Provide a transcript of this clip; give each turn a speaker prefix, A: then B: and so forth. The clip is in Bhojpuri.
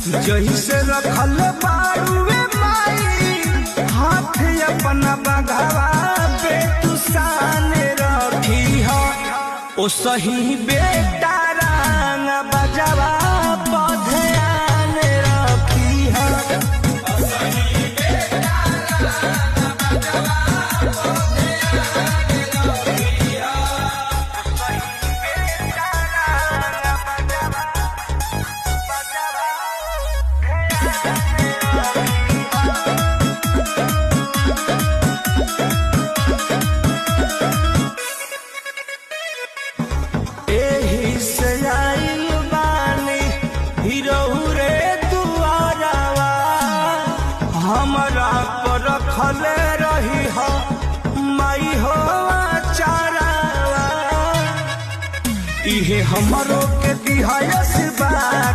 A: जही से रखल बाड़ुए माई हाथ अपना बघावा पे तू सान रखी हो ओ सही बेटा रंग बजावा बधयान रखी हो हमरा पर रखले रही हो माई हो चारावा इहे हमरो के दिहायस बात